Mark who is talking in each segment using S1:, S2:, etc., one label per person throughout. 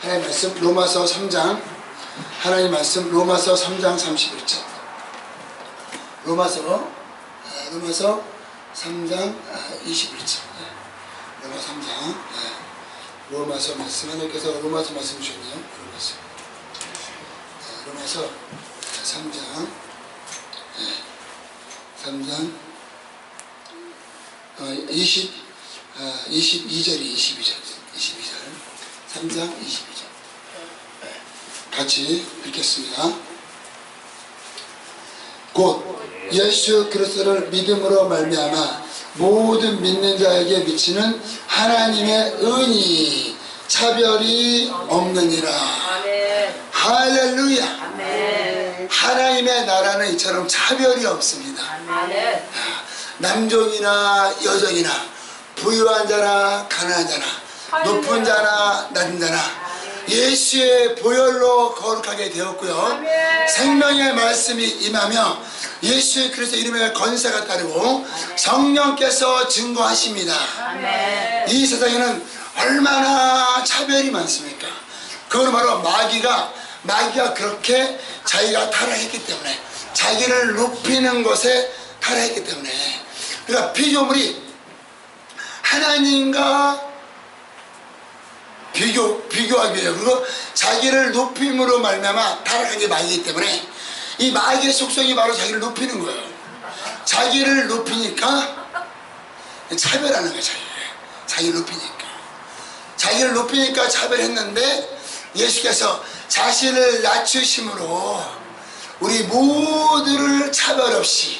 S1: 하나님 말씀 로마서 3장, 하나님 말씀 로마서 3장 31절. 로마서 3장 21절. 로마 3장. 로마서 말씀, 하나님께서 로마서 말씀 주셨네요. 로마서 3장 22절이 22절. 3장 22절. 같이 읽겠습니다. 곧 예수 그리스도를 믿음으로 말미암아 모든 믿는 자에게 미치는 하나님의 은이 차별이 없느니라. 아멘. 할렐루야. 아멘. 하나님의 나라는 이처럼 차별이 없습니다. 아멘. 남종이나 여종이나 부유한 자나 가난한 자나 높은 자나 낮은 자나 예수의 보혈로 거룩하게 되었고요. 아멘. 생명의 말씀이 임하며 예수 그리스도 이름의 권세가 따르고 성령께서 증거하십니다. 아멘. 이 세상에는 얼마나 차별이 많습니까? 그건 바로 마귀가 그렇게 자기가 타락했기 때문에, 자기를 높이는 것에 타락했기 때문에. 그러니까 피조물이 하나님과 비교하기 위해, 그리고 자기를 높임으로 말미암아 타락한 게 마귀이기 때문에, 이 마귀의 속성이 바로 자기를 높이는 거예요. 자기를 높이니까 차별하는 거예요. 자기를 높이니까 차별했는데, 예수께서 자신을 낮추심으로 우리 모두를 차별 없이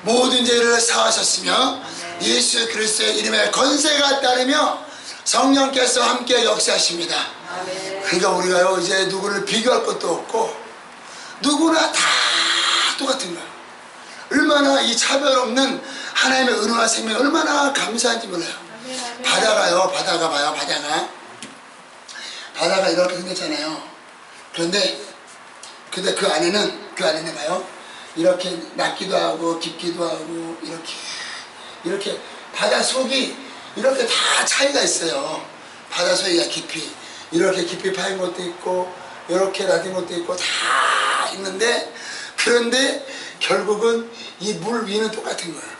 S1: 모든 죄를 사하셨으며 예수 그리스도의 이름에 권세가 따르며 성령께서 함께 역사하십니다. 그러니까 우리가요, 이제 누구를 비교할 것도 없고 누구나 다 똑같은 거예요. 얼마나 이 차별 없는 하나님의 은혜와 생명이 얼마나 감사한지 몰라요. 바다가요, 바다가 이렇게 생겼잖아요. 그런데 그 안에는 봐요, 이렇게 낮기도 하고 깊기도 하고 이렇게 바다 속이 이렇게 다 차이가 있어요. 바다 속이 깊이, 이렇게 깊이 파인 것도 있고 이렇게 낮은 것도 있고 다 있는데, 그런데 결국은 이 물 위는 똑같은 거예요.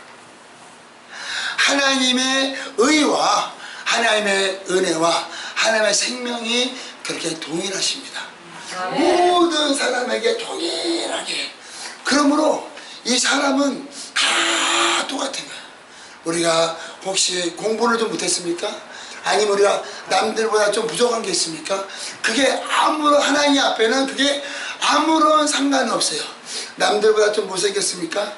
S1: 하나님의 의와 하나님의 은혜와 하나님의 생명이 그렇게 동일하십니다. 모든 사람에게 동일하게. 그러므로 이 사람은 다 똑같은 거예요. 우리가 혹시 공부를 좀 못했습니까? 아니면 우리가 남들보다 좀 부족한 게 있습니까? 그게 하나님 앞에는 그게 아무런 상관은 없어요. 남들보다 좀 못생겼습니까?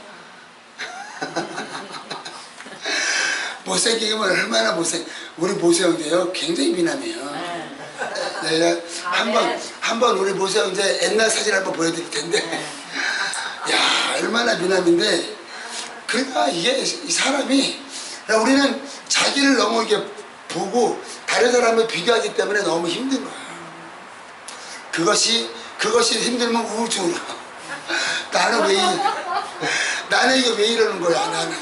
S1: 못생기면 얼마나 우리 모세 형제요, 굉장히 미남이에요. 네, 한번 우리 모세 형제 옛날 사진 한번 보여드릴 텐데, 야, 얼마나 미남인데. 그러니까 이 사람이, 우리는 자기를 너무 이렇게 보고 다른 사람을 비교하기 때문에 너무 힘든 거야. 그것이 힘들면 우울증으로. 나는 이게 왜 이러는 거야, 나는.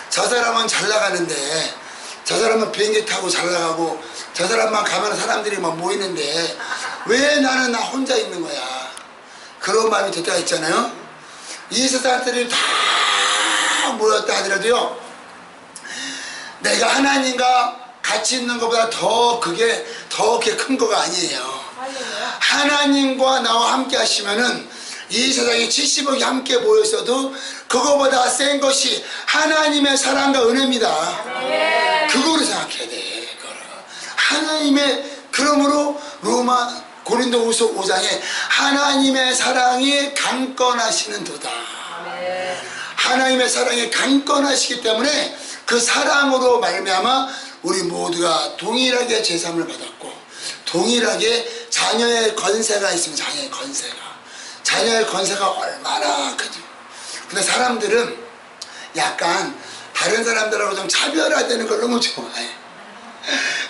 S1: 저 사람은 잘 나가는데, 저 사람은 비행기 타고 잘 나가고, 저 사람만 가면 사람들이 막 모이는데 왜 나는 나 혼자 있는 거야. 그런 마음이 들 때가 있잖아요. 이 세상 사람들이 다 모였다 하더라도요, 내가 하나님과 같이 있는 것보다 더 그게 큰 거가 아니에요. 하나님과 나와 함께 하시면은 이 세상에 70억이 함께 모여있어도 그거보다 센 것이 하나님의 사랑과 은혜입니다. 그거를 생각해야 돼. 그러므로 고린도후서 5장에 하나님의 사랑이 강건하시는 도다. 하나님의 사랑이 강건하시기 때문에 그 사랑으로 말미암아 우리 모두가 동일하게 제사함을 받았고, 동일하게 자녀의 권세가 있으면 자녀의 권세가 얼마나 크죠. 근데 사람들은 약간 다른 사람들하고 좀 차별화되는 걸 너무 좋아해.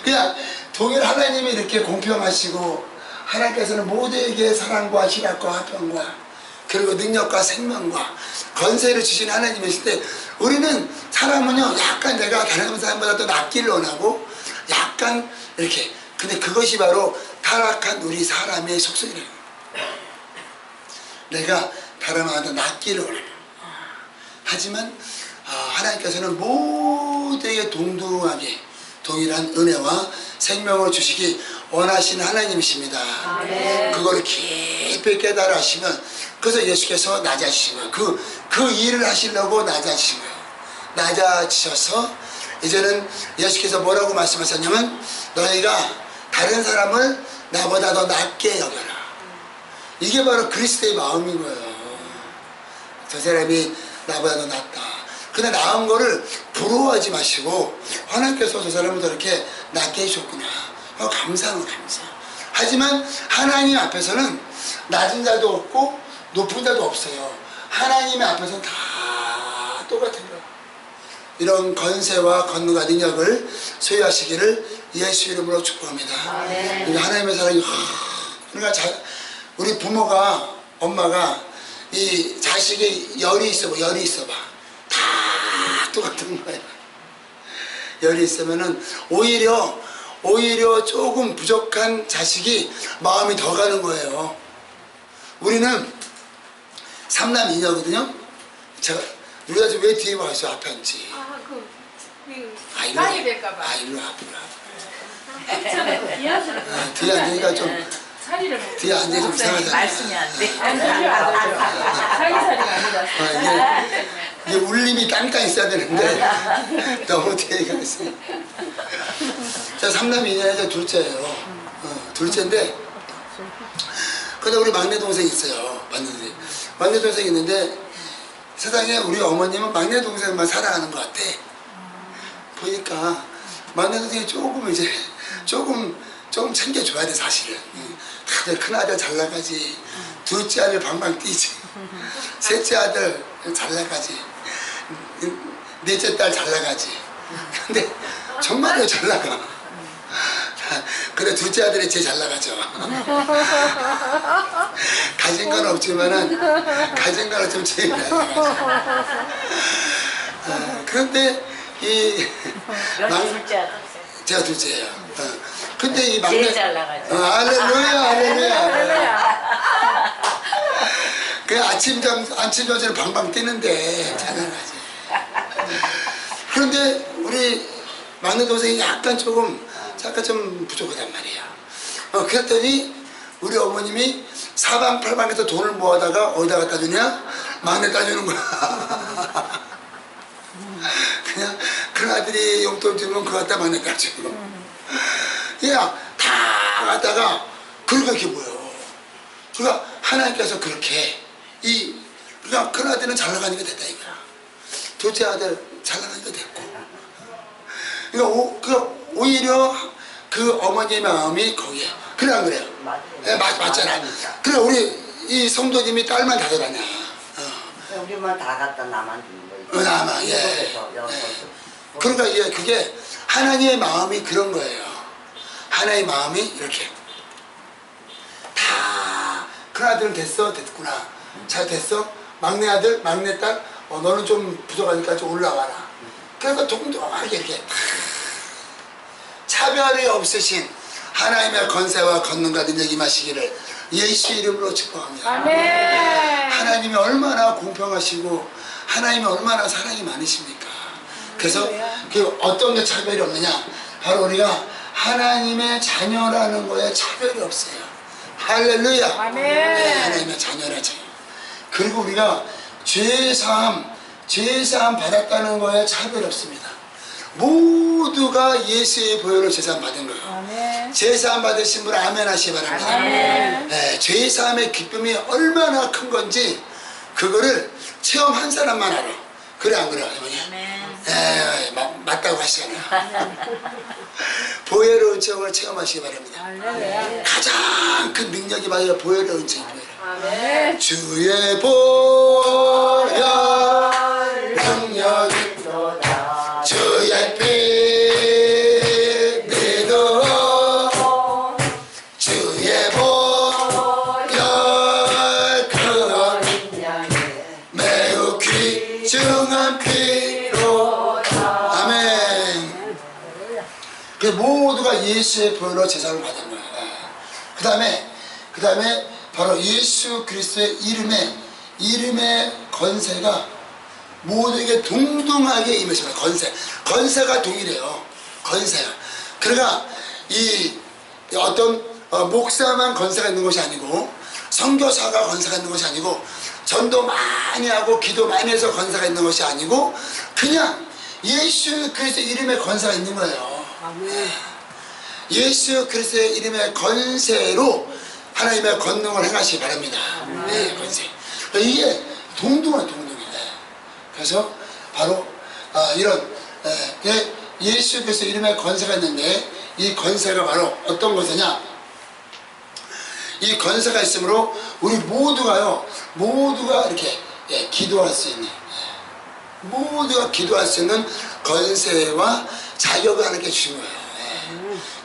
S1: 그냥 하나님이 이렇게 공평하시고, 하나님께서는 모두에게 사랑과 희락과 화평과 그리고 능력과 생명과 권세를 주신 하나님이실 때, 우리는 사람은요, 약간 내가 다른 사람보다 더 낫기를 원하고 약간 이렇게 근데 그것이 바로 타락한 우리 사람의 속성이래요. 내가 다른 아이보다 낫기를 원해요. 하지만 하나님께서는 모두에게 동등하게 동일한 은혜와 생명을 주시기 원하시는 하나님이십니다. 그걸 깊이 깨달아 하시면, 그래서 예수께서 낮아지신 거예요. 그 일을 하시려고 낮아지신 거예요. 낮아지셔서 이제는 예수께서 뭐라고 말씀하셨냐면, 너희가 다른 사람을 나보다 더 낫게 여겨라. 이게 바로 그리스도의 마음인 거예요. 저 사람이 나보다 더 낫다. 근데 나은 거를 부러워하지 마시고, 하나님께서 저 사람을 저렇게 낫게 해주셨구나. 감사한 거 감사. 하지만 하나님 앞에서는 낮은 자도 없고 높은 자도 없어요. 하나님의 앞에서는 다 똑같은 거예요. 이런 건세와 권능과 능력을 소유하시기를 예수 이름으로 축복합니다. 그러니까 하나님의 사랑이 그러니까 우리 부모가, 엄마가 이 자식의 열이 있어봐. 다 똑같은 거예요. 열이 있으면은 오히려 조금 부족한 자식이 마음이 더 가는 거예요. 우리는 3남 2녀거든요. 우리가 지금 왜 뒤에 와 있어? 앞에 앉지.
S2: 많이 될까봐.
S1: 일로 앞으로.
S2: 뒤에
S1: 앉으니까 좀 뒤에 앉으니까 좀 이상하잖아.
S3: 말씀이 안 돼.
S2: 살기살이가 아니라.
S1: 이게 울림이 깡깡 있어야 되는데 너무 뒤에 가 있어요. 자, 3남 2녀에서 둘째예요. 둘째인데, 근데 우리 막내 동생이 있어요. 막내 동생이 있는데, 세상에 우리 어머님은 막내 동생만 사랑하는 것 같아. 보니까 막내 동생이 조금 챙겨줘야 돼, 사실은. 다들 큰아들 잘 나가지, 둘째 아들 방방 뛰지, 셋째 아들 잘 나가지, 넷째 딸 잘 나가지. 근데 정말로 잘 나가. 그래, 둘째 아들이 제일 잘 나가죠. 가진 건 없지만은 가진 건 좀 제일 잘 나가죠. 그런데
S3: 둘째 아들.
S1: 제가 둘째예요. 근데 이 막내
S3: 제일 잘 나가죠.
S1: 할렐루야. 그 아침 저녁 방방 뛰는데 잘 나가지. 그런데 우리 막내 동생이 약간 좀 부족하단 말이야. 그랬더니 우리 어머님이 사방팔방에서 돈을 모아다가 어디다 갖다 주냐? 막내 따주는 거야. 그냥 큰 아들이 용돈 주면 그거 갖다 막내 따주고. 그냥 다 갖다가 그렇게 보여. 그러니까 하나님께서 그렇게 그러니까 큰 아들은 잘 나가니까 됐다 이거야. 둘째 아들 잘 나가니까 됐고. 그러니까 오히려 그 어머니의 마음이 거기에. 그래 안 그래요? 맞잖아. 그래, 우리 이 성도님이 딸만 다 되라냐.
S4: 우리만 다 갖다 나만 주는 거예요.
S1: 나만, 예. 그러니까 그게 하나님의 마음이 그런 거예요. 하나님의 마음이 이렇게 다, 큰 아들은 됐구나. 잘 됐어? 막내 아들, 막내 딸, 너는 좀 부족하니까 좀 올라와라. 그래서 동동하게 이렇게 차별이 없으신 하나님의 건세와 권능과 능력이 임하시기를 예수 이름으로 축복합니다.
S2: 아멘.
S1: 하나님이 얼마나 공평하시고 하나님이 얼마나 사랑이 많으십니까? 그래서 그 어떤 게 차별이 없느냐? 바로 우리가 하나님의 자녀라는 거에 차별이 없어요. 할렐루야.
S2: 아멘.
S1: 네, 하나님의 자녀라죠. 그리고 우리가 죄사함 받았다는 거에 차별이 없습니다. 모두가 예수의 보혈로 제사함 받은 거예요.
S2: 아멘.
S1: 제사함 받으신 분 아멘 하시기 바랍니다.
S2: 아멘.
S1: 네, 죄사함의 기쁨이 얼마나 큰 건지 그거를 체험한 사람만 알아. 그래 안 그래요, 어머니? 네, 맞다고 하시잖아요. 보혈의 은총을 체험하시기 바랍니다.
S2: 할렐루야.
S1: 가장 큰 능력이 바로 보혈의 은총이에요.
S2: 아멘.
S1: 주의 보혈 능력이 주의 피 믿어 주의 보혈 그 매우 귀중한 피로 아멘. 그 모두가 예수의 보혈로 제사를 받은 거예요. 그 다음에 바로 예수 그리스도의 이름의 권세가 모두에게 동등하게 임했습니다. 권세가 동일해요. 권세가. 그러니까 이 어떤 목사만 권세가 있는 것이 아니고, 선교사가 권세가 있는 것이 아니고, 전도 많이 하고 기도 많이 해서 권세가 있는 것이 아니고, 그냥 예수 그리스도의 이름에 권세가 있는 거예요. 예수 그리스도의 이름의 권세로 하나님의 권능을 행하시기 바랍니다. 네, 권세. 이게 동등해. 그래서 바로 이런 예수 그리스도 이름의 권세가 있는데, 이 권세가 바로 어떤 권세냐? 이 권세가 있으므로 우리 모두가 이렇게 기도할 수 있는, 모두가 기도할 수 있는 권세와 자격을 하나님께 주신 거예요.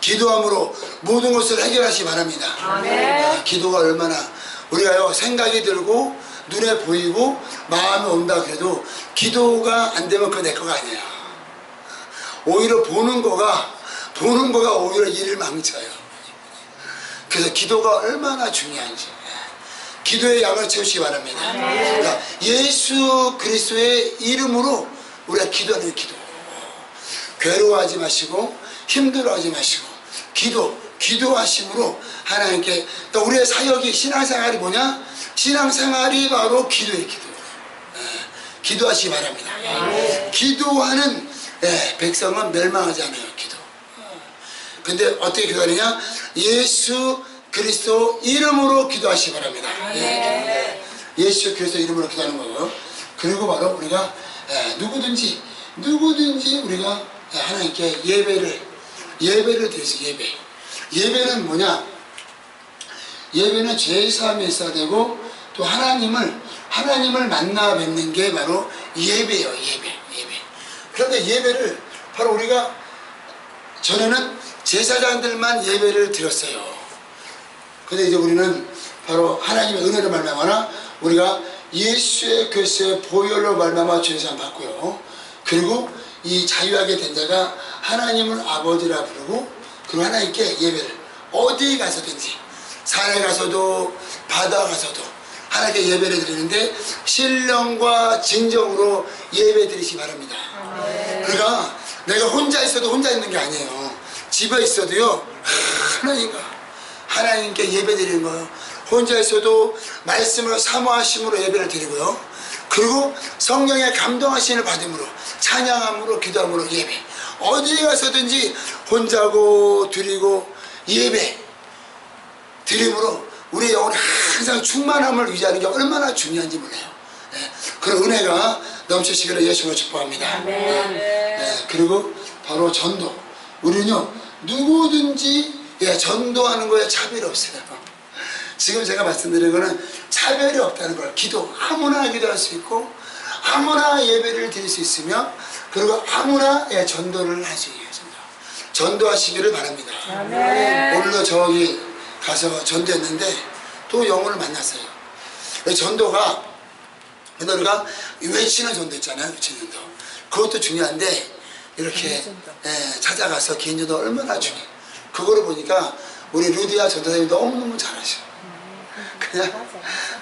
S1: 기도함으로 모든 것을 해결하시기 바랍니다. 기도가 얼마나 우리가요, 생각이 들고 눈에 보이고 마음에 온다 그래도 기도가 안 되면 그거 내 거가 아니에요. 오히려 보는 거가 오히려 일을 망쳐요. 그래서 기도가 얼마나 중요한지, 기도의 양을 채우시기 바랍니다. 그러니까 예수 그리스도의 이름으로 우리가 기도하는 기도, 괴로워하지 마시고 힘들어하지 마시고 기도하심으로 하나님께, 또 우리의 사역이, 신앙생활이 뭐냐? 신앙생활이 바로 기도예요. 기도하시기 바랍니다. 기도하는 백성은 멸망하지 않아요. 근데 어떻게 기도하느냐? 예수 그리스도 이름으로 기도하시기 바랍니다. 예수 그리스도 이름으로 기도하는 거고요. 그리고 바로 우리가 누구든지 우리가 하나님께 예배를 드리세요. 예배는 뭐냐? 예배는 죄사함이 있어야 되고, 또 하나님을 만나 뵙는 게 바로 예배예요. 예배. 그런데 예배를 바로 우리가, 전에는 제사장들만 예배를 드렸어요. 근데 이제 우리는 바로 하나님의 은혜로 말미암아 우리가 예수의 그리스도의 보혈로 말미암아 죄사함 받고요. 그리고 이 자유하게 된 자가 하나님을 아버지라 부르고, 그리고 하나님께 예배를 어디 가서든지, 산에 가서도 바다 가서도 하나님께 예배를 드리는데, 신령과 진정으로 예배 드리시기 바랍니다. 그러니까 내가 혼자 있어도 혼자 있는 게 아니에요. 집에 있어도요, 하나님께 예배 드리는 거예요. 혼자 있어도 말씀으로 사모하심으로 예배를 드리고요. 그리고 성령의 감동하심을 받음으로, 찬양함으로, 기도함으로 예배. 어디 가서든지 혼자고 드리고 예배 드림으로 우리 영혼이 항상 충만함을 유지하는 게 얼마나 중요한지 몰라요. 그런 은혜가 넘치시기를 예수님으로 축복합니다. 그리고 바로 전도. 우리는요, 누구든지 전도하는 거에 차별이 없어요. 지금 제가 말씀드린 거는 차별이 없다는 걸, 아무나 기도할 수 있고, 아무나 예배를 드릴 수 있으며, 그리고 아무나 전도를 할 수 있어요. 전도하시기를 바랍니다. 오늘도 저기 가서 전도했는데 또 영혼을 만났어요. 전도가, 우리가 외치는 전도 있잖아요. 외치는 전도. 그것도 중요한데, 이렇게 찾아가서 개인 전도 얼마나 중요해요. 그거를 보니까 우리 루디아 전도사님이 너무너무 잘하셔. 그냥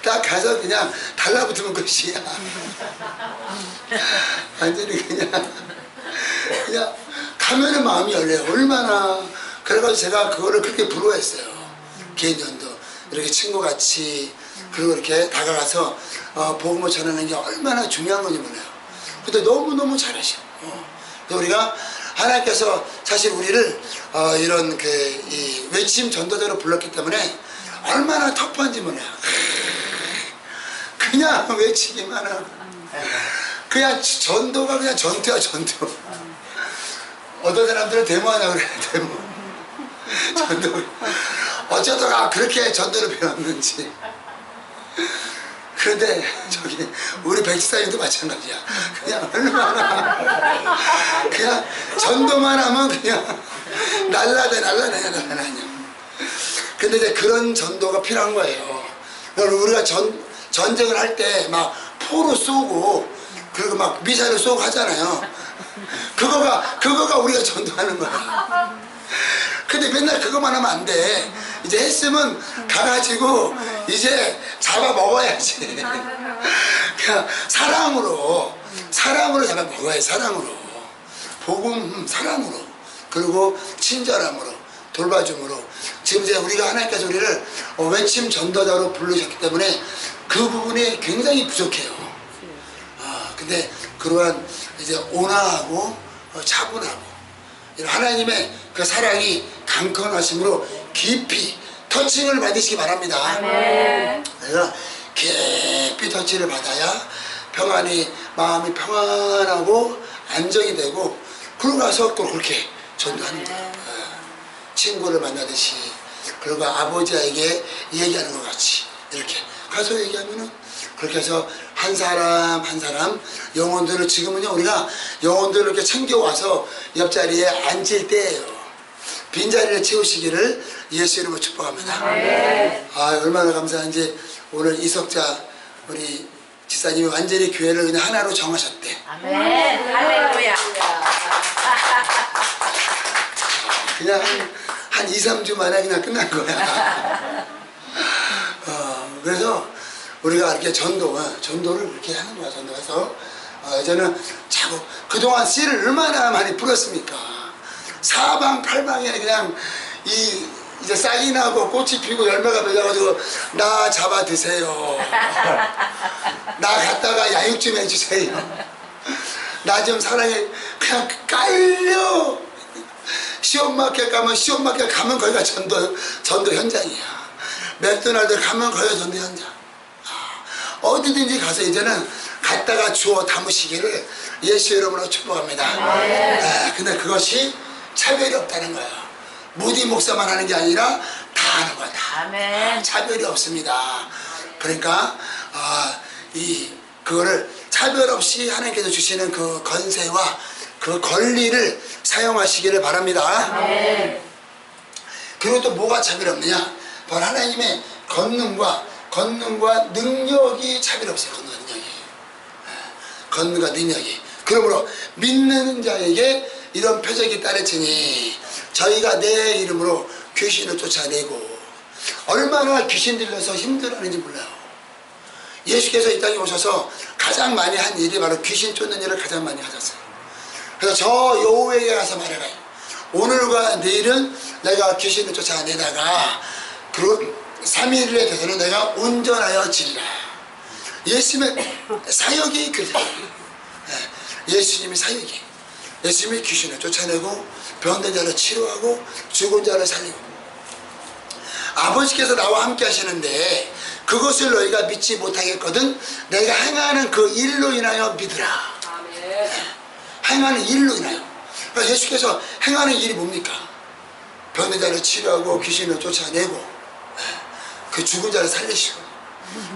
S1: 딱 가서 그냥 달라붙으면 끝이야. 완전히 그냥 가면은 마음이 열려요. 얼마나. 그래가지고 제가 그거를 그렇게 부러워했어요. 개인 전도 이렇게 친구같이, 그리고 이렇게 다가가서 복음을 전하는 게 얼마나 중요한 건지 몰라요. 근데 너무너무 잘하셔. 우리가 하나님께서 사실 우리를 이런 이 외침 전도자로 불렀기 때문에 얼마나 터프한지 몰라요. 그냥 외치기만 하고, 그냥 전도가 그냥 전투야, 전투. 어떤 사람들은 데모하냐고 그래. 전도. 어쩌다가 그렇게 전도를 배웠는지. 그런데 저기 우리 백지사님도 마찬가지야. 그냥 얼마나 그냥 전도만 하면 그냥 날라다녀. 근데 이제 그런 전도가 필요한 거예요. 우리가 전쟁을 할 때 막 포로 쏘고, 그리고 막 미사일을 쏘고 하잖아요. 그거가 우리가 전도하는 거야. 근데 맨날 그것만 하면 안 돼. 이제 했으면 가가지고 이제 잡아 먹어야지. 그냥 사랑으로 잡아 먹어야 사랑으로. 복음 사랑으로. 그리고 친절함으로. 돌봐줌으로. 지금 이제 우리가 하나님께서 우리를 외침 전도자로 부르셨기 때문에 그 부분이 굉장히 부족해요. 근데 그러한 이제 온화하고 차분하고 하나님의 그 사랑이 강건하심으로 깊이 터칭을 받으시기 바랍니다.
S2: 아멘.
S1: 그래서 깊이 터치를 받아야 평안이 마음이 평안하고 안정이 되고 그러고 나서 또 그렇게 전도하는 거예요. 친구를 만나듯이 그리고 아버지에게 얘기하는 것 같이 이렇게 가서 얘기하면은 그렇게 해서 한 사람 한 사람 영혼들을 지금은요 우리가 영혼들을 이렇게 챙겨와서 옆자리에 앉힐 때예요. 빈자리를 채우시기를 예수 이름으로 축복합니다. 얼마나 감사한지 오늘 이석자 우리 지사님이 완전히 교회를 그냥 하나로 정하셨대.
S2: 아멘. 할렐루야.
S1: 그냥 한 2, 3주 만에 그냥 끝난 거야. 그래서 우리가 이렇게 전도를 그렇게 하는 거야. 전도해서 저는 자꾸 그동안 씨를 얼마나 많이 뿌렸습니까? 사방팔방에 그냥 이제 싹이 나고 꽃이 피고 열매가 맺어가지고 나 잡아 드세요. 나 갖다가 야육 좀 해주세요. 나 좀 사랑해. 그냥 깔려. 시험마켓 가면 거기가 전도 현장이야. 맥도날드 가면 거기가 전도 현장. 어디든지 가서 이제는 갖다가 주워 담으시기를 예수 이름으로 축복합니다. 근데 그것이 차별이 없다는 거예요. 무디 목사만 하는 게 아니라 다 하는 거야. 다.
S2: 아멘.
S1: 차별이 없습니다. 그러니까 그거를 차별 없이 하나님께서 주시는 그 건세와 그 권리를 사용하시기를 바랍니다. 그리고 또 뭐가 차별이 없느냐? 바로 하나님의 권능과 능력이 차별이 없어요. 권능과 능력이. 그러므로 믿는 자에게 이런 표적이 따르치니 저희가 내 이름으로 귀신을 쫓아내고 얼마나 귀신 들려서 힘들어하는지 몰라요. 예수께서 이 땅에 오셔서 가장 많이 한 일이 바로 귀신 쫓는 일을 가장 많이 하셨어요. 그래서 저 여호와에게 가서 말해가요. 오늘과 내일은 내가 귀신을 쫓아내다가 그리고 3일에 대해서는 내가 온전하여 지리라. 예수님의 사역이 그래요. 예수님이 사역이. 예수님이 귀신을 쫓아내고 병든 자를 치료하고 죽은 자를 살리고 아버지께서 나와 함께 하시는데 그것을 너희가 믿지 못하겠거든 내가 행하는 그 일로 인하여 믿으라. 행하는 일로 인하여. 그러니까 예수께서 행하는 일이 뭡니까? 병든 자를 치료하고 귀신을 쫓아내고 그 죽은 자를 살리시고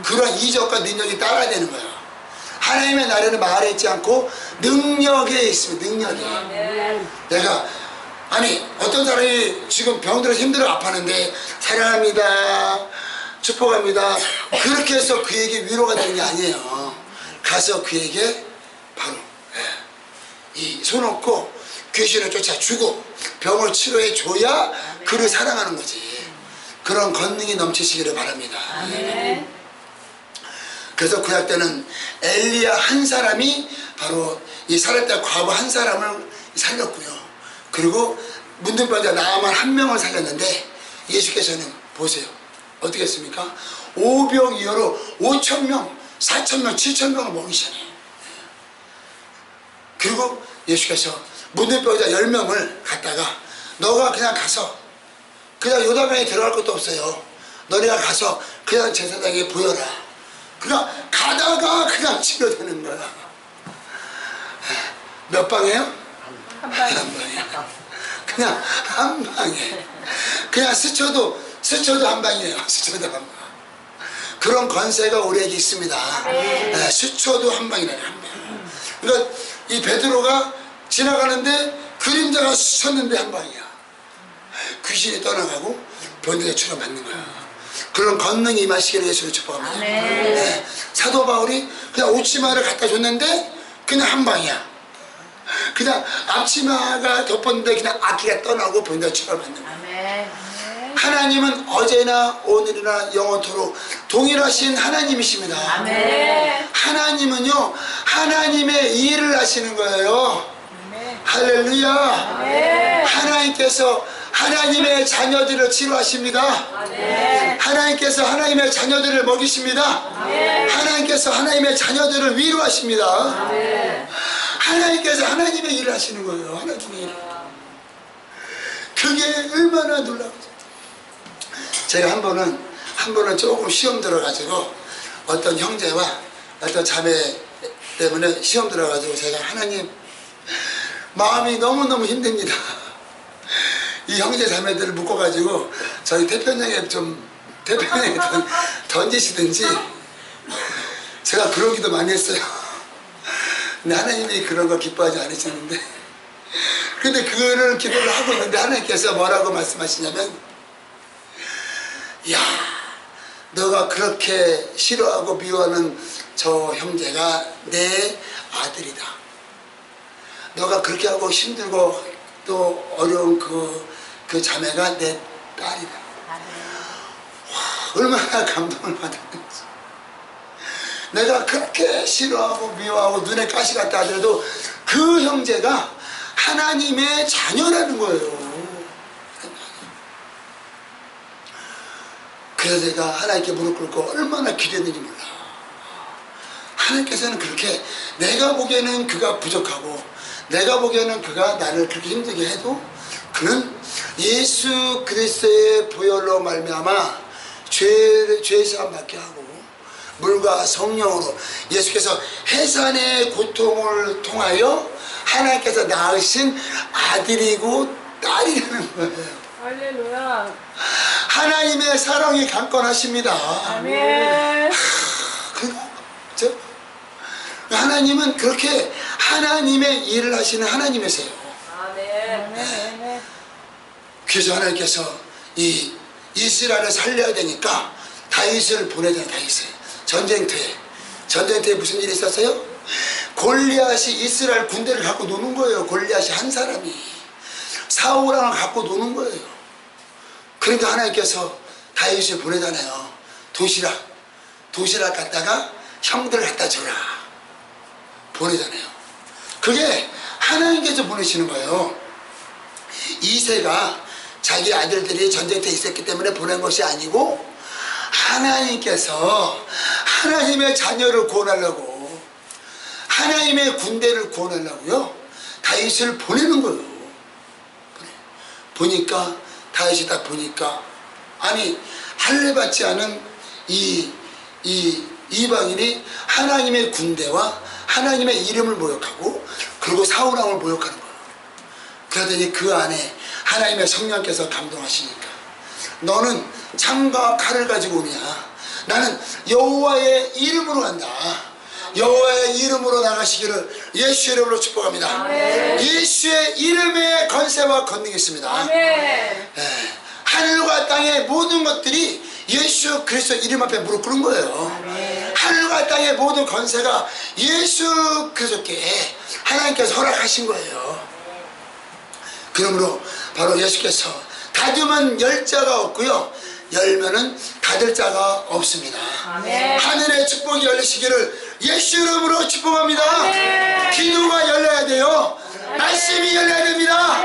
S1: 그러한 이적과 능력이 따라야 되는 거예요. 하나님의 나라는 말에 있지 않고 능력에 있습니다. 능력에. 내가 어떤 사람이 지금 병들어서 힘들어 아파하는데 사랑합니다 축복합니다 그렇게 해서 그에게 위로가 되는 게 아니에요. 가서 그에게 바로 이 손 얹고 귀신을 쫓아주고 병을 치료해 줘야 그를 사랑하는 거지. 그런 권능이 넘치시기를 바랍니다. 그래서 구약 때는 엘리야 한 사람이 바로 이 사렙다 과부 한 사람을 살렸고요. 그리고 문둥병자 나아만 한 명을 살렸는데 예수께서는 보세요. 어떻게 했습니까? 오병 이어로 5,000명, 4,000명, 7,000명을 먹이시잖아요. 그리고 예수께서 문둥병자 10명을 갖다가 너가 그냥 가서 그냥 요단강에 들어갈 것도 없어요. 너네가 가서 그냥 제사장에게 보여라. 그냥 가다가 그냥 치료되는 거야. 몇 방이에요? 한 방에. 그냥 한 방에. 그냥 스쳐도 한 방이에요. 스쳐도 한 방. 그런 권세가 우리에게 있습니다. 스쳐도 한 방이라는 한 방. 그러니까 이 베드로가 지나가는데 그림자가 스쳤는데 한 방이야. 귀신이 떠나가고 병들에 치료받는 거야. 그런 권능이 임하시기를 예수를 축복합니다. 사도 바울이 그냥 옷치마를 갖다 줬는데 그냥 한 방이야. 그냥 앞치마가 덮었는데 그냥 악기가 떠나고 병들에 치료받는 거야. 하나님은 어제나 오늘이나 영원토록 동일하신 하나님이십니다.
S2: 아멘.
S1: 하나님은요, 하나님의 일을 하시는 거예요. 할렐루야. 하나님께서 하나님의 자녀들을 치료하십니다. 하나님께서 하나님의 자녀들을 먹이십니다. 하나님께서 하나님의 자녀들을 위로하십니다. 하나님께서 하나님의 일을 하시는 거예요. 하나님의 일. 그게 얼마나 놀라운지. 제가 한 번은 조금 시험 들어가지고 어떤 형제와 어떤 자매 때문에 시험 들어가지고 제가 하나님 마음이 너무너무 힘듭니다. 이 형제 자매들을 묶어가지고 저희 태평양에 던지시든지 제가 그런 기도 많이 했어요. 근데 하나님이 그런 거 기뻐하지 않으시는데, 근데 그거를 기도를 하고 있는데 하나님께서 뭐라고 말씀하시냐면, 야, 너가 그렇게 싫어하고 미워하는 저 형제가 내 아들이다. 너가 그렇게 하고 힘들고 또 어려운 그 자매가 내 딸이다. 와, 얼마나 감동을 받았는지. 내가 그렇게 싫어하고 미워하고 눈에 가시 같다 하더라도 그 형제가 하나님의 자녀라는 거예요. 그래서 제가 하나님께 무릎 꿇고 얼마나 기도했는지 몰라. 하나님께서는 그렇게 내가 보기에는 그가 부족하고 내가 보기에는 그가 나를 그렇게 힘들게 해도 그는 예수 그리스도의 보혈로 말미암아 죄 사함 받게 하고 물과 성령으로 예수께서 해산의 고통을 통하여 하나님께서 낳으신 아들이고 딸이라는 거예요.
S2: 할렐루야.
S1: 하나님의 사랑이 강건하십니다.
S2: 아멘.
S1: 하나님은 그렇게 하나님의 일을 하시는 하나님이세요.
S2: 아멘.
S1: 그래서 하나님께서 이 이스라엘을 살려야 되니까 다윗을 보내잖아요. 다윗을 전쟁터에 무슨 일이 있었어요? 골리앗이 이스라엘 군대를 갖고 노는 거예요. 골리앗이 한 사람이 사울왕을 갖고 노는 거예요. 그러니까 하나님께서 다윗을 보내잖아요. 도시락 갖다가 형들을 갖다 줘라 보내잖아요. 그게 하나님께서 보내시는 거예요. 이새가 자기 아들들이 전쟁터에 있었기 때문에 보낸 것이 아니고 하나님께서 하나님의 자녀를 구원하려고 하나님의 군대를 구원하려고요 다윗을 보내는 거예요. 보니까 다윗이 딱 보니까 아니 할례 받지 않은 이 이방인이 하나님의 군대와 하나님의 이름을 모욕하고 그리고 사울왕을 모욕하는 거예요. 그러더니 그 안에 하나님의 성령께서 감동하시니까 너는 창과 칼을 가지고 오냐? 나는 여호와의 이름으로 간다. 여호와의 이름으로 나가시기를 예수의 이름으로 축복합니다.
S2: 아멘.
S1: 예수의 이름의 권세와 권능이 있습니다.
S2: 아멘.
S1: 하늘과 땅의 모든 것들이 예수 그리스도 이름 앞에 무릎 꿇은 거예요.
S2: 아멘.
S1: 하늘과 땅의 모든 권세가 예수 그리스도께 하나님께서 허락하신 거예요. 그러므로 바로 예수께서 닫으면 열 자가 없고요 열면은 닫을 자가 없습니다.
S2: 아멘.
S1: 하늘의 축복이 열리시기를 예수 이름으로 축복합니다.
S2: 아멘.
S1: 기도가 열려야 돼요. 말씀이 열려야 됩니다.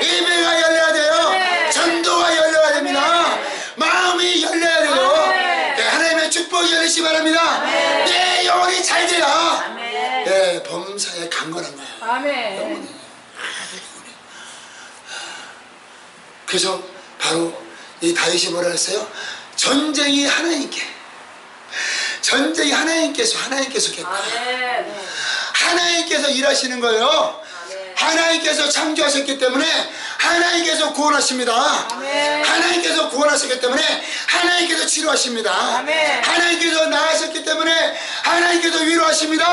S1: 예배가 열려야 돼요. 전도가 열려야 됩니다. 마음이 열려야 돼요. 네, 하나님의 축복이 열리시 바랍니다. 내 영혼이 잘 돼야 네, 범사에 강건한 거예요.
S2: 아멘.
S1: 그래서 바로 이 다윗이 뭐라 했어요? 전쟁이 하나님께서 했겠다. 하나님께서 일하시는 거예요. 하나님께서 창조하셨기 때문에 하나님께서 구원하십니다. 하나님께서 구원하셨기 때문에 하나님께서 치료하십니다. 하나님께서 나으셨기 때문에 하나님께서 위로하십니다.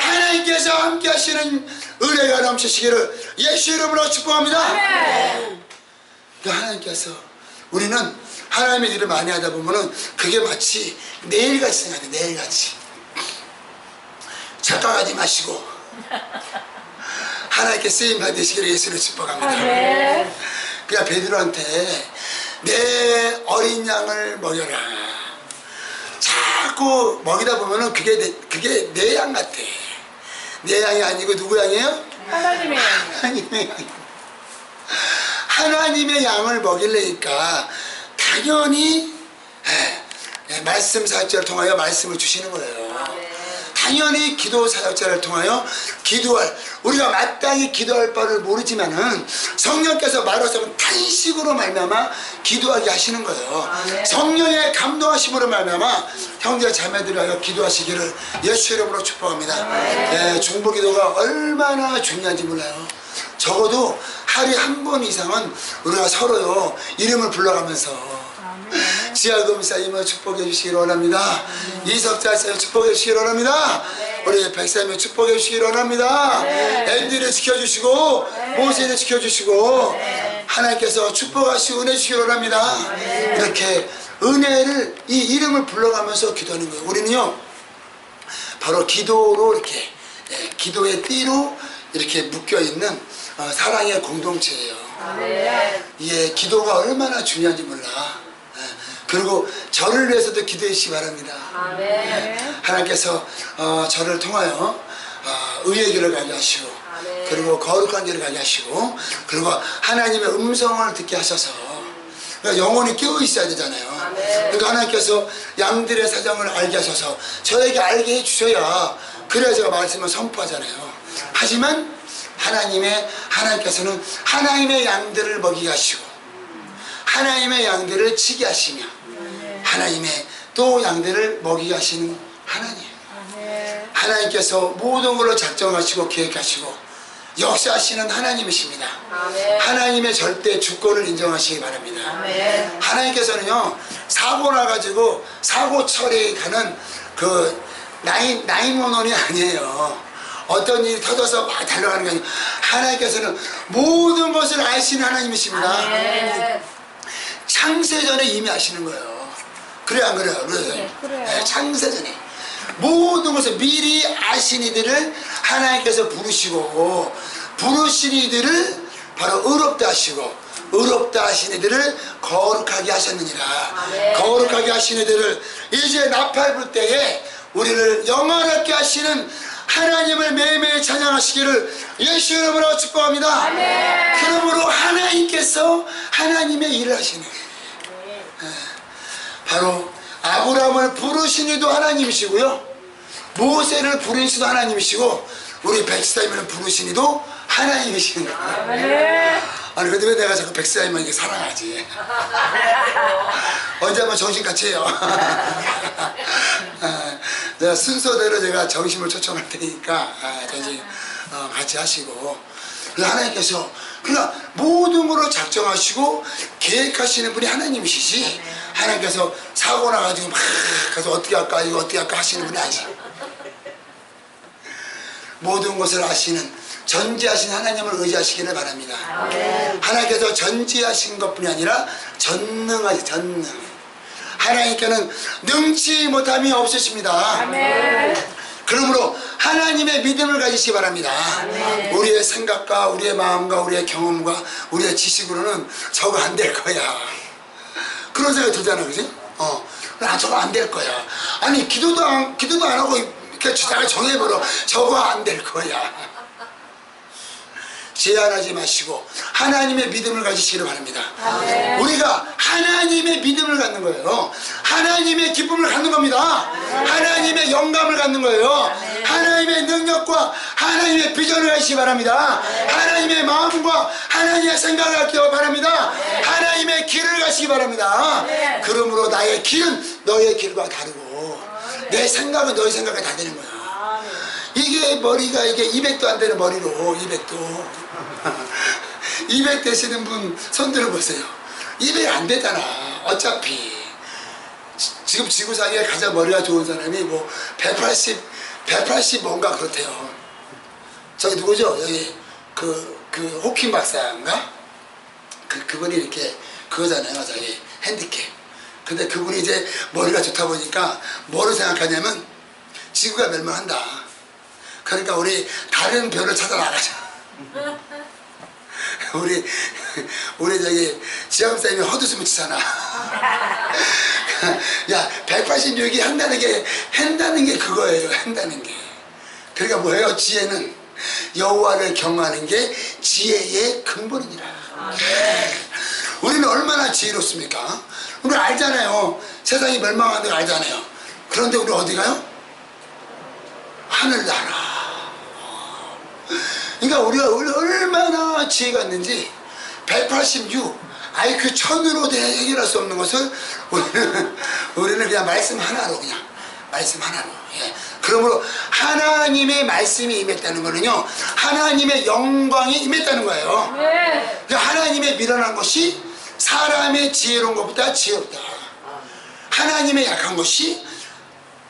S1: 하나님께서 함께 하시는 은혜가 넘치시기를 예수 이름으로 축복합니다. 하나님께서 우리는 하나님의 일을 많이 하다 보면은 그게 마치 내일같이 생각해. 내일같이 착각하지 마시고 하나님께 쓰임 받으시기를 예수를 축복합니다. 그냥 베드로한테 내 어린 양을 먹여라. 자꾸 먹이다 보면은 그게 내 양 같아. 내 양이 아니고 누구 양이에요?
S2: 하나님의 양.
S1: 하나님의 양. 하나님의 양을 먹이려니까 당연히 말씀 사역자를 통하여 말씀을 주시는 거예요. 당연히 기도 사역자를 통하여 우리가 마땅히 기도할 바를 모르지만은 성령께서 말하시면 탄식으로 말미암아 기도하게 하시는 거예요. 성령의 감동하심으로 말미암아 형제 자매들을 하여 기도하시기를 예수 이름으로 축복합니다. 중보기도가 얼마나 중요한지 몰라요. 적어도 하루에 한 번 이상은 우리가 서로요 이름을 불러가면서 지하금사님을 축복해 주시기 원합니다. 이석자님을 축복해 주시기 원합니다. 우리 백사님을 축복해 주시기 원합니다. 앤디를 지켜주시고 모세를 지켜주시고 하나님께서 축복하시고 은혜 주시기 원합니다. 이렇게 은혜를 이 이름을 불러가면서 기도하는 거예요. 우리는요 바로 기도로 이렇게 기도의 띠로 이렇게 묶여있는 사랑의 공동체예요. 기도가 얼마나 중요한지 몰라. 그리고 저를 위해서도 기도해 주시기 바랍니다. 하나님께서 저를 통하여 의의 길을 가게 하시고 그리고 거룩한 길을 가게 하시고 그리고 하나님의 음성을 듣게 하셔서 그러니까 영혼이 깨어 있어야 되잖아요. 그러니까 하나님께서 양들의 사정을 알게 하셔서 저에게 알게 해주셔야 그래야 제가 말씀을 선포하잖아요. 하지만 하나님께서는 하나님의 양들을 먹이게 하시고 하나님의 양들을 치게 하시며 하나님의 또 양들을 먹이게 하시는 하나님. 하나님께서 모든 걸로 작정하시고 계획하시고 역사하시는 하나님이십니다. 하나님의 절대 주권을 인정하시기 바랍니다. 하나님께서는요 사고 나가지고 사고 처리가는 그 911이 아니에요. 어떤 일이 터져서 막 달려가는 게 아니에요. 하나님께서는 모든 것을 아시는 하나님이십니다. 창세전에 이미 아시는 거예요. 그래 안 그래요? 그래요. 창세전에 모든 것을 미리 아신 이들을 하나님께서 부르신 이들을 바로 의롭다 하시고 의롭다 하신 이들을 거룩하게 하셨느니라. 거룩하게 하신 이들을 이제 나팔 불 때에 우리를 영원하게 하시는 하나님을 매일매일 찬양하시기를 예수 이름으로 축복합니다. 그러므로 하나님께서 하나님의 일을 하시는 바로 아브라함을 부르신 이도 하나님이시고요 모세를 부르신 이도 하나님이시고 우리 백사님을 부르신 이도 하나님이시는 거예요. 아니 근데 왜 내가 자꾸 백사님만 이렇게 사랑하지? 언제 한번 정신같이 해요. 내가 순서대로 제가 정신을 초청할 테니까 정신 같이 하시고 하나님께서 그러니까 모든 걸로 작정하시고 계획하시는 분이 하나님이시지 하나님께서 사고 나가지고 막 가서 어떻게 할까 이거 어떻게 할까 하시는 분이 아니지. 모든 것을 아시는 전지하신 하나님을 의지하시기를 바랍니다. 하나님께서 전지하신 것뿐이 아니라 전능하시 전능 하나님께는 능치 못함이 없으십니다. 그러므로 하나님의 믿음을 가지시기 바랍니다. 우리의 생각과 우리의 마음과 우리의 경험과 우리의 지식으로는 저거 안 될 거야 그런 생각이 들잖아. 그지? 나 저거 안 될 거야. 아니 기도도 안 하고 이렇게 주장을 정해버려. 저거 안 될 거야. 제한하지 마시고 하나님의 믿음을 가지시기를 바랍니다. 우리가 하나님의 믿음을 갖는 거예요. 하나님의 기쁨을 갖는 겁니다. 하나님의 영감을 갖는 거예요. 하나님의 능력과 하나님의 비전을 가지시기 바랍니다. 하나님의 마음과 하나님의 생각을 갖기 바랍니다. 하나님의 길을 가시기 바랍니다. 그러므로 나의 길은 너의 길과 다르고 내 생각은 너의 생각과 다 되는 거야. 이게 머리가 이게 200도 안 되는 머리로 200도 200 되시는 분 손 들어보세요. 200 안 되잖아. 어차피 지금 지구상에 가장 머리가 좋은 사람이 뭐 180 뭔가 그렇대요. 저기 누구죠? 여기 그 호킹 박사인가? 그분이 이렇게 그거잖아요. 저기 핸디캡. 근데 그분이 이제 머리가 좋다 보니까 뭐를 생각하냐면 지구가 멸망한다. 그러니까 우리 다른 별을 찾아 나가자. 우리 우리 저기 지영쌤이 헛웃음을 치잖아. 야 186이 한다는 게 그거예요. 한다는 게. 그러니까 뭐예요? 지혜는 여호와를 경외하는 게 지혜의 근본이니라. 우리는 얼마나 지혜롭습니까? 우리 알잖아요. 세상이 멸망하는 걸 알잖아요. 그런데 우리 어디 가요? 하늘나라. 그러니까 우리가 얼마나 지혜가 있는지 186 IQ 1000으로 해결할 수 없는 것을 우리는 그냥 말씀 하나로 말씀 하나로. 예. 그러므로 하나님의 말씀이 임했다는 거는요, 하나님의 영광이 임했다는 거예요.
S2: 네.
S1: 그러니까 하나님의 미련한 것이 사람의 지혜로운 것보다 지혜롭다. 하나님의 약한 것이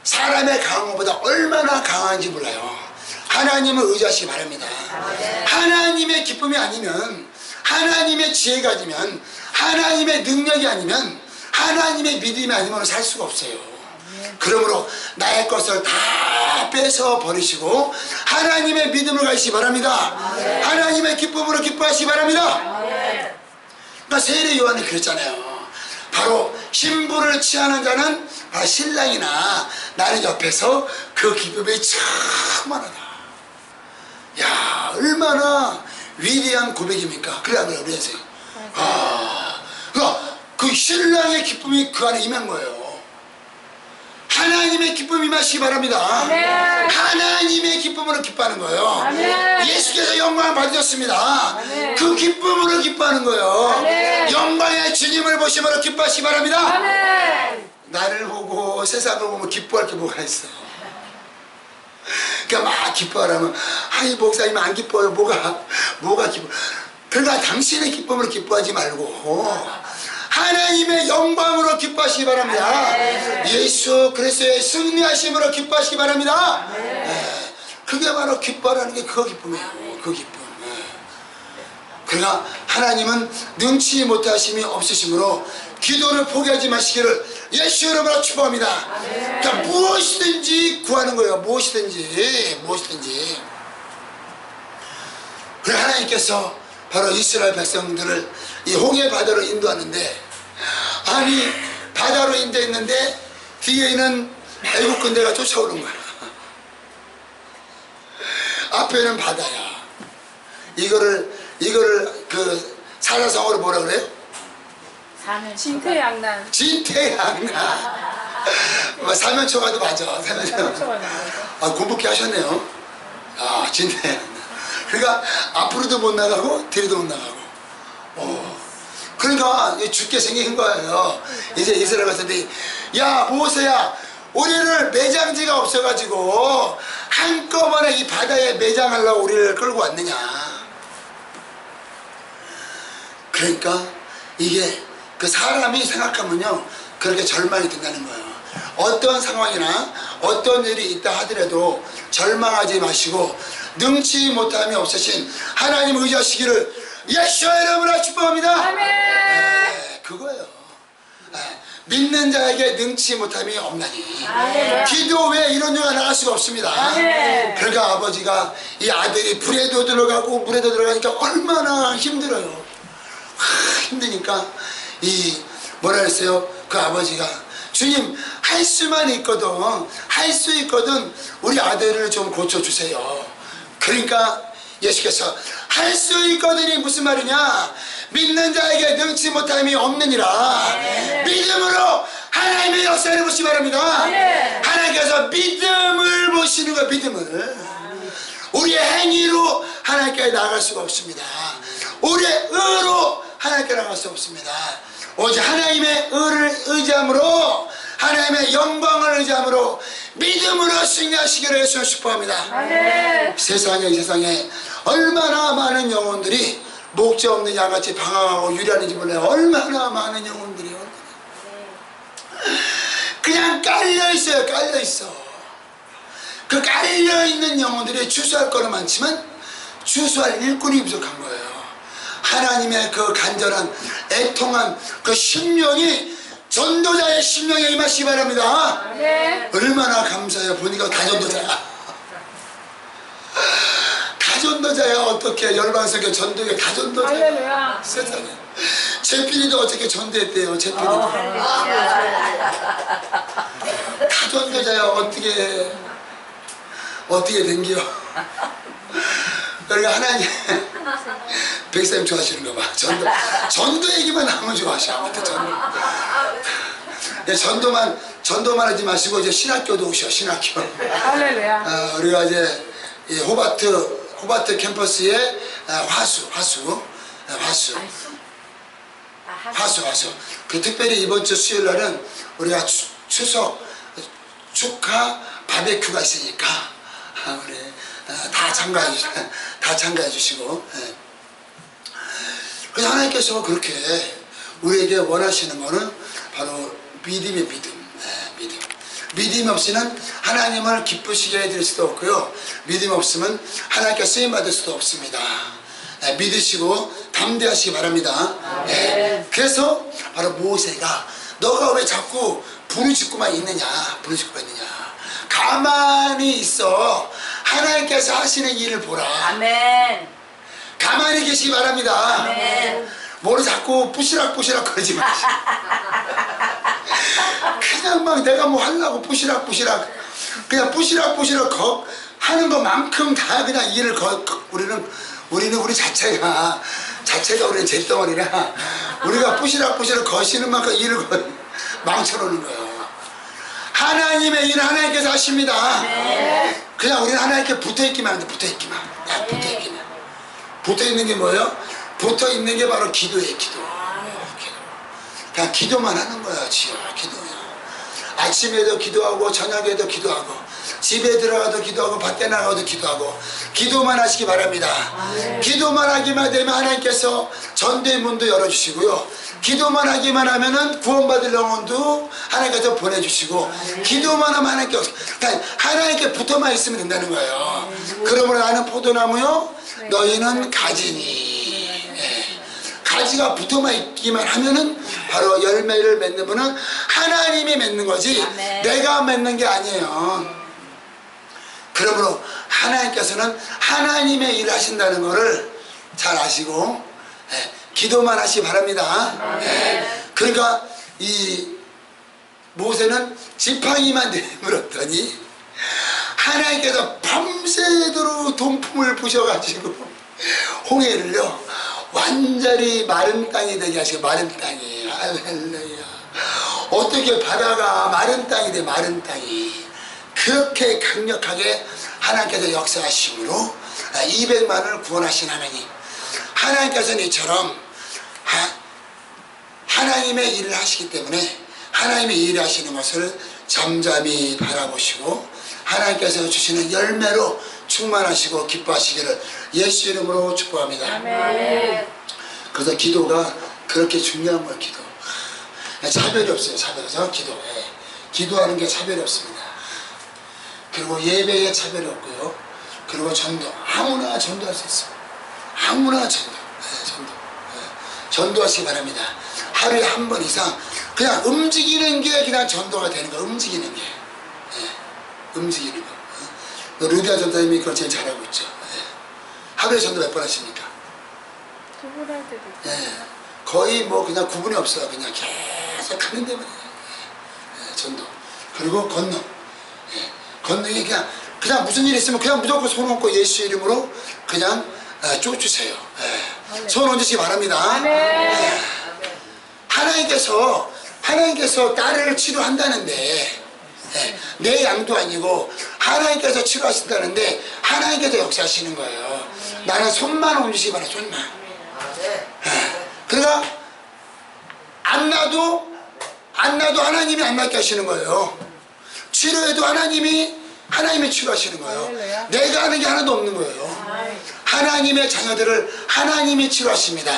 S1: 사람의 강한 것보다 얼마나 강한지 몰라요. 하나님을 의지하시기 바랍니다. 하나님의 기쁨이 아니면, 하나님의 지혜가 아니면, 하나님의 능력이 아니면, 하나님의 믿음이 아니면 살 수가 없어요. 그러므로 나의 것을 다 뺏어 버리시고 하나님의 믿음을 가지시기 바랍니다. 하나님의 기쁨으로 기뻐하시기 바랍니다. 그러니까 세례 요한이 그랬잖아요. 바로 신부를 취하는 자는 신랑이나 나는 옆에서 그 기쁨이 충만하다. 야, 얼마나 위대한 고백입니까? 그래 안 그래요? 우리 선생님. 그러니까 그 신랑의 기쁨이 그 안에 임한 거예요. 하나님의 기쁨이 임하시기 바랍니다.
S2: 아멘.
S1: 하나님의 기쁨으로 기뻐하는 거예요.
S2: 아멘.
S1: 예수께서 영광을 받으셨습니다.
S2: 아멘.
S1: 그 기쁨으로 기뻐하는 거예요.
S2: 아멘.
S1: 영광의 주님을 보시므로 기뻐하시기 바랍니다.
S2: 아멘.
S1: 나를 보고 세상을 보면 기뻐할 게 뭐가 있어. 그러니까 막 기뻐하라면, 아이 목사님 안 기뻐요. 뭐가 기뻐. 그러니까 당신의 기쁨으로 기뻐하지 말고 하나님의 영광으로 기뻐하시기 바랍니다. 예수 그리스도의 승리하심으로 기뻐하시기 바랍니다. 네. 그게 바로 기뻐하라는 게 그 기쁨이에요. 그 기쁨. 네. 그러나 하나님은 능치 못하심이 없으심으로 기도를 포기하지 마시기를 예수 이름으로 축복합니다. 그러니까 무엇이든지 구하는 거예요. 무엇이든지. 그래 하나님께서 바로 이스라엘 백성들을 이 홍해 바다로 인도하는데, 아니 바다로 인도했는데 뒤에 있는 애국 군대가 쫓아오는 거야. 앞에는 바다야. 이거를 그 사자성어로 뭐라 그래요?
S2: 진퇴양난.
S1: 진퇴양난. 사면초가도 맞아. 사면초가. 공부케 하셨네요. 진퇴양난. 그러니까 앞으로도 못 나가고 뒤로도 못 나가고. 그러니까 죽게 생긴 거예요. 이제 이스라엘 백성들이, 야 모세야, 우리를 매장지가 없어가지고 한꺼번에 이 바다에 매장하려고 우리를 끌고 왔느냐. 그러니까 이게 그 사람이 생각하면요 그렇게 절망이 된다는 거예요. 어떤 상황이나 어떤 일이 있다 하더라도 절망하지 마시고 능치 못함이 없으신 하나님 의지하시기를 예수의 이름으로 축복합니다.
S2: 아멘.
S1: 네, 그거예요. 네, 믿는 자에게 능치 못함이 없나니.
S2: 아멘.
S1: 기도 외에 이런 일가 나갈 수가 없습니다.
S2: 아멘.
S1: 그러니까 아버지가 이 아들이 불에도 들어가고 물에도 들어가니까 얼마나 힘들어요. 힘드니까 이 뭐라 했어요? 그 아버지가 주님 할 수만 있거든, 할 수 있거든 우리 아들을 좀 고쳐주세요. 그러니까 예수께서 할 수 있거든이 무슨 말이냐? 믿는 자에게 능치 못함이 없느니라. 믿음으로 하나님의 역사를 보시기 바랍니다. 하나님께서 믿음을 보시는 거예요. 믿음을. 우리의 행위로 하나님께 나아갈 수가 없습니다. 우리의 의로 하나님께 나아갈 수 없습니다. 오직 하나님의 의를 의지함으로, 하나님의 영광을 의지함으로 믿음으로 승리하시기를 예수님 축복합니다. 세상에, 이 세상에 얼마나 많은 영혼들이 목재 없는 양같이 방황하고 유리하는지 몰라요. 얼마나 많은 영혼들이 그냥 깔려있어요. 깔려있어. 그 깔려있는 영혼들이 추수할 거는 많지만 추수할 일꾼이 부족한 거예요. 하나님의 그 간절한 애통한 그 심령이 전도자의 심령에 임하시기 바랍니다. 얼마나 감사해요. 보니까 다 전도자야. 다 다전도자야 어떻게 열방석에 전도에 다전도자야.
S2: 할렐루야.
S1: 세상에. 제필이도 어떻게 전도했대요. 제필이도. 다전도자야 어떻게 된겨. 그러니까 하나님 백사님 좋아하시는 거 봐. 전도 얘기만 하면 좋아하셔. 아무튼 전도만 하지 마시고 이제 신학교도 오셔. 신학교.
S2: 할렐루야.
S1: 우리가 이제 이 호바트 캠퍼스의 화수. 그 특별히 이번 주 수요일 날은 우리가 추석 축하 바베큐가 있으니까 우리 다 참가해 주시고. 그래서 하나님께서 그렇게 우리에게 원하시는 거는 바로 믿음의 믿음. 믿음 없이는 하나님을 기쁘시게 해드릴 수도 없고요. 믿음 없으면 하나님께 쓰임받을 수도 없습니다. 믿으시고 담대하시기 바랍니다. 그래서 바로 모세가 너가 왜 자꾸 부르짖고만 있느냐. 가만히 있어. 하나님께서 하시는 일을 보라.
S4: 아멘.
S1: 가만히 계시기 바랍니다.
S4: 아멘.
S1: 뭐를 자꾸 부시락부시락 거리지 마시고 그냥 막 내가 뭐 하려고 부시락부시락 그냥 부시락부시락 하는 것만큼 다 그냥 일을 우리는 우리 자체가 우리는 잿덩어리라 우리가 부시락부시락 거시는 만큼 일을 망쳐놓는 거예요. 하나님의 일을 하나님께서 하십니다. 그냥 우리는 하나님께 붙어있기만 하는데 붙어있기만. 붙어있는 게 뭐예요? 붙어있는 게 바로 기도예요. 기도. 그냥 기도만 하는 거야. 기도야. 아침에도 기도하고 저녁에도 기도하고 집에 들어가도 기도하고 밖에 나가도 기도하고 기도만 하시기 바랍니다. 기도만 하기만 되면 하나님께서 전도의 문도 열어주시고요. 기도만 하기만 하면은 구원받을 영혼도 하나님께서 보내주시고 기도만 하면 하나님께 붙어만 있으면 된다는 거예요. 그러므로 나는 포도나무요 너희는 가지니. 가지가 붙어만 있기만 하면은 바로 열매를 맺는 분은 하나님이 맺는 거지 내가 맺는 게 아니에요. 그러므로 하나님께서는 하나님의 일을 하신다는 것을 잘 아시고 기도만 하시기 바랍니다. 그러니까 이 모세는 지팡이만 내밀었더니 하나님께서 밤새도록 동풍을 부셔가지고 홍해를요 완전히 마른 땅이 되게 하시고 마른 땅이 할렐루야. 어떻게 바다가 마른 땅이 돼. 마른 땅이 그렇게 강력하게 하나님께서 역사하심으로 200만을 구원하신 하나님. 하나님께서는 이처럼 하나님의 일을 하시기 때문에 하나님의 일을 하시는 것을 잠잠히 바라보시고 하나님께서 주시는 열매로 충만하시고 기뻐하시기를 예수 이름으로 축복합니다.
S2: 아멘.
S1: 그래서 기도가 그렇게 중요한 거예요. 기도. 차별이 없어요. 차별에서 기도. 기도하는 게 차별이 없습니다. 그리고 예배에 차별이 없고요. 그리고 전도. 아무나 전도할 수 있어요. 아무나 전도. 전도하시기 바랍니다. 하루에 한 번 이상 그냥 움직이는 게 그냥 전도가 되는 거예요. 움직이는 게. 움직이는 거. 루디아 전도님이 그걸 제일 잘하고 있죠. 하루에 전도 몇 번 하십니까?
S2: 2번 할 때도 있고.
S1: 거의 뭐 그냥 구분이 없어요. 그냥 계속 가는 데만 해요. 전도. 그리고 건너. 건너에 그냥 무슨 일 있으면 그냥 무조건 손 얹고 예수 이름으로 그냥 쫓으세요. 손 얹으시기 바랍니다. 하나님께서 딸을 치료한다는데 내 양도 아니고 하나님께서 치료하신다는데 하나님께서 역사하시는 거예요. 나는 손만 얹으시기 바랍니다. 손만. 그러니까 안 놔도 하나님이 안 낫게 하시는 거예요. 치료해도 하나님이 치료하시는 거예요. 내가 하는 게 하나도 없는 거예요. 하나님의 자녀들을 하나님이 치료하십니다.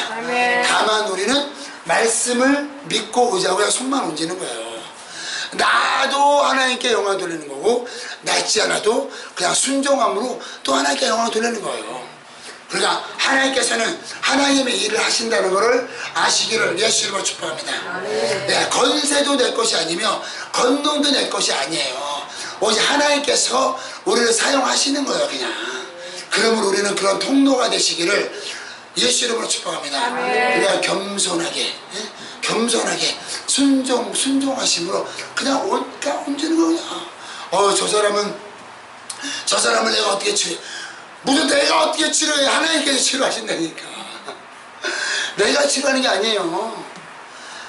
S1: 다만 우리는 말씀을 믿고 의지하고 그냥 손만 얹는 거예요. 나도 하나님께 영광 돌리는 거고 낫지 않아도 그냥 순종함으로 또 하나님께 영광 돌리는 거예요. 그러니까 하나님께서는 하나님의 일을 하신다는 것을 아시기를 예수 이름으로 축복합니다. 건세도 내 것이 아니며 건능도 내 것이 아니에요. 오직 하나님께서 우리를 사용하시는 거예요. 그냥 그러므로 우리는 그런 통로가 되시기를 예수 이름으로 축복합니다. 그냥 겸손하게, 예? 겸손하게 순종하심으로 그냥 얹는 거냐. 저 사람을 내가 어떻게 치료? 무슨 내가 어떻게 치료해? 하나님께서 치료하신다니까. 내가 치료하는 게 아니에요.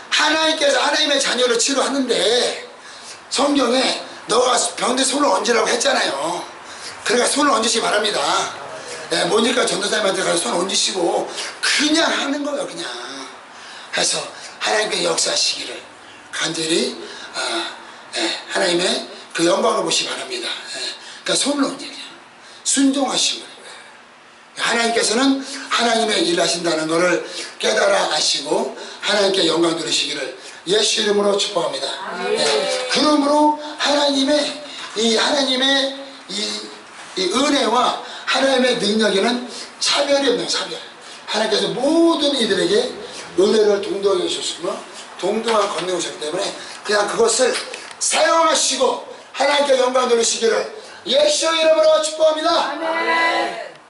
S1: 하나님께서 하나님의 자녀를 치료하는데 성경에 너가 병든 손을 얹으라고 했잖아요. 그러니까 손을 얹으시기 바랍니다. 네, 모니까 전도사님한테 가서 손 얹으시고 그냥 하는 거예요. 그냥 해서 하나님께 역사하시기를 간절히 하나님의 그 영광을 보시기 바랍니다. 그러니까 손을 얹으려 순종하시고 하나님께서는 하나님의 일을 하신다는 것을 깨달아 아시고 하나님께 영광 들으시기를 예수 이름으로 축복합니다. 그러므로 하나님의 이 은혜와 하나님의 능력에는 차별이 없는 차별. 하나님께서 모든 이들에게 은혜를 동등하게 주셨으며 동등한 권능을 주셨기 때문에 그냥 그것을 사용하시고 하나님께 영광 돌리시기를 예수 이름으로 축복합니다.